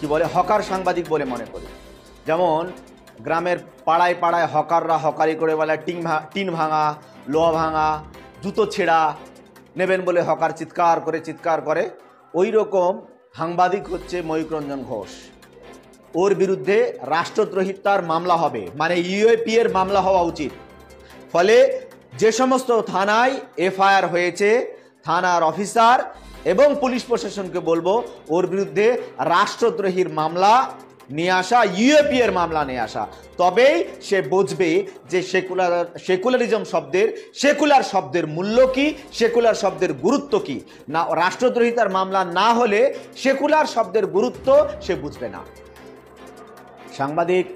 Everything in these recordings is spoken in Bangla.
কি বলে হকার সাংবাদিক বলে মনে করি। যেমন গ্রামের পাড়ায় পাড়ায় হকাররা হকারি করে বলে টিন ভাঙা, লোহা ভাঙা, জুতো ছেঁড়া নেবেন বলে হকার চিৎকার করে ওই রকম সাংবাদিক হচ্ছে ময়ূক রঞ্জন ঘোষ। ওর বিরুদ্ধে রাষ্ট্রদ্রোহিতার মামলা হবে, মানে ইউএপি এর মামলা হওয়া উচিত। ফলে যে সমস্ত থানায় এফআইআর হয়েছে থানার অফিসার এবং পুলিশ প্রশাসনকে বলবো ওর বিরুদ্ধে রাষ্ট্রদ্রোহীর মামলা নিয়ে আসা, ইউএপি এর মামলা নিয়ে আসা। তবেই সে বুঝবে যে সেকুলারিজম সেকুলার শব্দের মূল্য কি, সেকুলার শব্দের গুরুত্ব কি। না, রাষ্ট্রদ্রোহিতার মামলা না হলে সেকুলার শব্দের গুরুত্ব সে বুঝবে না। সাংবাদিক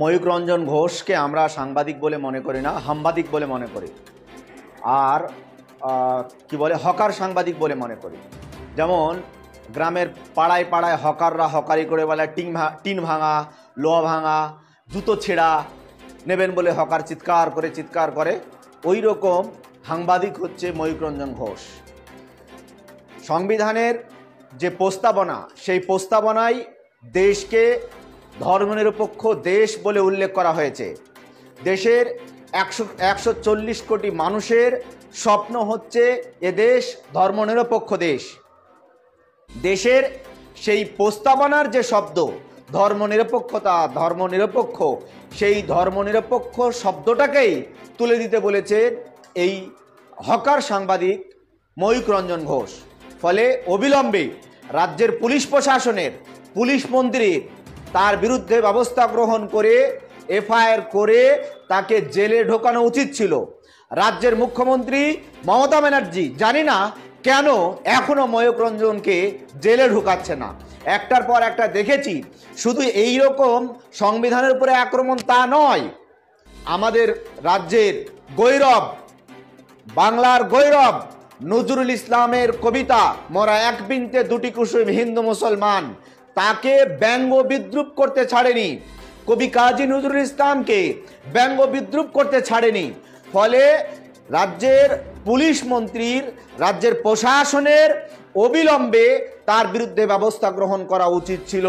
ময়ূক রঞ্জন ঘোষকে আমরা সাংবাদিক বলে মনে করি না, সাংবাদিক বলে মনে করি। আর কি বলে হকার সাংবাদিক বলে মনে করি। যেমন গ্রামের পাড়ায় পাড়ায় হকাররা হকারি করে বলে টিন ভাঙা, লোহা ভাঙা, জুতো ছেঁড়া নেবেন বলে হকার চিৎকার করে ওই রকম সাংবাদিক হচ্ছে ময়ূক রঞ্জন ঘোষ। সংবিধানের যে প্রস্তাবনা, সেই প্রস্তাবনায় দেশকে ধর্মনিরপেক্ষ দেশ বলে উল্লেখ করা হয়েছে। দেশের 140 কোটি মানুষের স্বপ্ন হচ্ছে এদেশ ধর্মনিরপেক্ষ দেশ। দেশের সেই প্রস্তাবনার যে শব্দ ধর্মনিরপেক্ষতা, ধর্মনিরপেক্ষ, সেই ধর্মনিরপেক্ষ শব্দটাকেই তুলে দিতে বলেছে এই হকার সাংবাদিক ময়ূক রঞ্জন ঘোষ। ফলে অবিলম্বে রাজ্যের পুলিশ প্রশাসনের, পুলিশ মন্ত্রীর তার বিরুদ্ধে ব্যবস্থা গ্রহণ করে এফআইআর করে তাকে জেলে ঢোকানো উচিত ছিল। রাজ্যের মুখ্যমন্ত্রী মমতা ব্যানার্জি জানি না কেন এখনো ময়ূক রঞ্জনকে জেলে ঢুকাচ্ছে না। একটার পর একটা দেখেছি। শুধু এই রকম সংবিধানের উপরে আক্রমণ তা নয়, আমাদের রাজ্যের গৌরব, বাংলার গৌরব নজরুল ইসলামের কবিতা মোরা এক বিনতে দুটি কুসুম হিন্দু মুসলমান, তাকে ব্যঙ্গ বিদ্রুপ করতে ছাড়েনি। কবি কাজী নজরুল ইসলামকে ব্যঙ্গ বিদ্রুপ করতে ছাড়েনি। ফলে রাজ্যের পুলিশ মন্ত্রীর, রাজ্যের প্রশাসনের অবিলম্বে তার বিরুদ্ধে ব্যবস্থা গ্রহণ করা উচিত ছিল,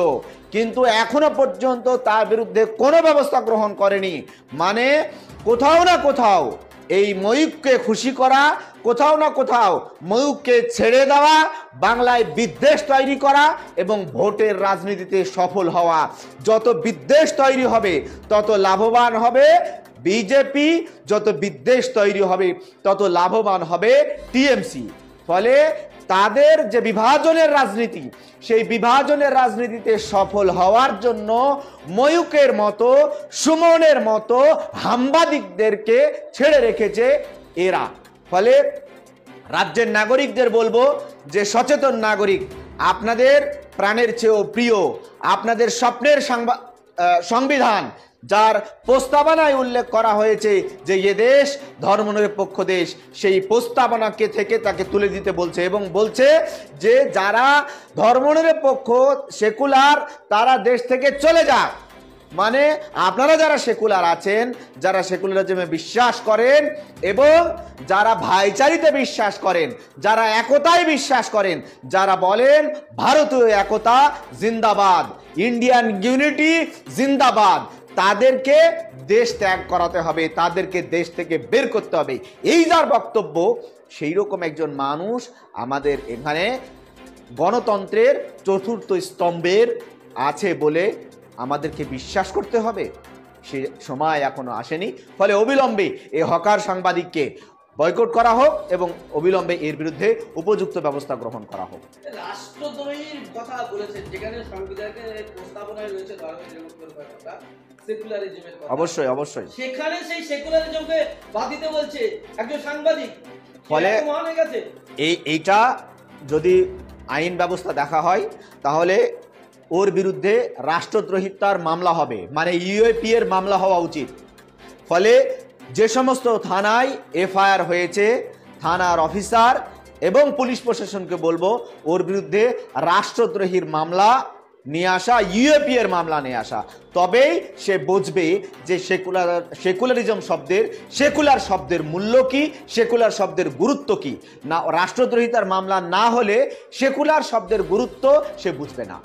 কিন্তু এখনো পর্যন্ত তার বিরুদ্ধে কোনো ব্যবস্থা গ্রহণ করেনি। মানে কোথাও না কোথাও এই ময়ূককে খুশি করা, কোথাও না কোথাও ময়ূককে ছেড়ে দেওয়া, বাংলায় বিদ্বেষ তৈরি করা এবং ভোটের রাজনীতিতে সফল হওয়া। যত বিদ্বেষ তৈরি হবে তত লাভবান হবে বিজেপি, যত বিদ্বেষ তৈরি হবে তত লাভবান হবে টিএমসি। ফলে তাদের যে বিভাজনের রাজনীতি, সেই বিভাজনের রাজনীতিতে সফল হওয়ার জন্য ময়ূকের মতো, সুমনের মতো সাংবাদিকদেরকে ছেড়ে রেখেছে এরা। ফলে রাজ্যের নাগরিকদের বলবো যে সচেতন নাগরিক, আপনাদের প্রাণের চেয়েও প্রিয়, আপনাদের স্বপ্নের সংবিধান যার প্রস্তাবনায় উল্লেখ করা হয়েছে যে এ দেশ ধর্মনিরপেক্ষ দেশ, সেই প্রস্তাবনাকে থেকে তাকে তুলে দিতে বলছে এবং বলছে যে যারা ধর্মনিরপেক্ষ সেকুলার তারা দেশ থেকে চলে যাক। মানে আপনারা যারা সেকুলার আছেন, যারা সেকুলারিজমে বিশ্বাস করেন এবং যারা ভাইচারিতে বিশ্বাস করেন, যারা একতায় বিশ্বাস করেন, যারা বলেন ভারতীয় একতা জিন্দাবাদ, ইন্ডিয়ান ইউনিটি জিন্দাবাদ, তাদেরকে দেশ ত্যাগ করাতে হবে, তাদেরকে দেশ থেকে বের করতে হবে। এই যার বক্তব্য, সেই রকম একজন মানুষ আমাদের এখানে গণতন্ত্রের চতুর্থ স্তম্ভের আছে বলে আমাদেরকে বিশ্বাস করতে হবে। সে সময় এখনো আসেনি। ফলে অবিলম্বে এই হকার সাংবাদিককে বয়কট করা হোক এবং অবিলম্বে এর বিরুদ্ধে উপযুক্ত ব্যবস্থা গ্রহণ করা হোক। রাষ্ট্রদ্রোহীর কথা বলেছেন, যেখানে সংবিধানের প্রস্তাবনায় রয়েছে ধর্মনিরপেক্ষতার কথা, সেকুলারিজমের কথা, অবশ্যই অবশ্যই সেখানে সেই সেকুলারিজমকে বাদ দিতে বলছে একজন সাংবাদিক। ফলে এইটা যদি আইন ব্যবস্থা দেখা হয় তাহলে ওর বিরুদ্ধে রাষ্ট্রদ্রোহিতার মামলা হবে, মানে ইউএপি এর মামলা হওয়া উচিত। ফলে যে সমস্ত থানায় এফআইআর হয়েছে থানার অফিসার এবং পুলিশ প্রশাসনকে বলবো ওর বিরুদ্ধে রাষ্ট্রদ্রোহীর মামলা নিয়ে আসা, ইউএপি এর মামলা নিয়ে আসা। তবেই সে বুঝবে যে সেকুলারিজম সেকুলার শব্দের মূল্য কি, সেকুলার শব্দের গুরুত্ব কি। না, রাষ্ট্রদ্রোহিতার মামলা না হলে সেকুলার শব্দের গুরুত্ব সে বুঝবে না।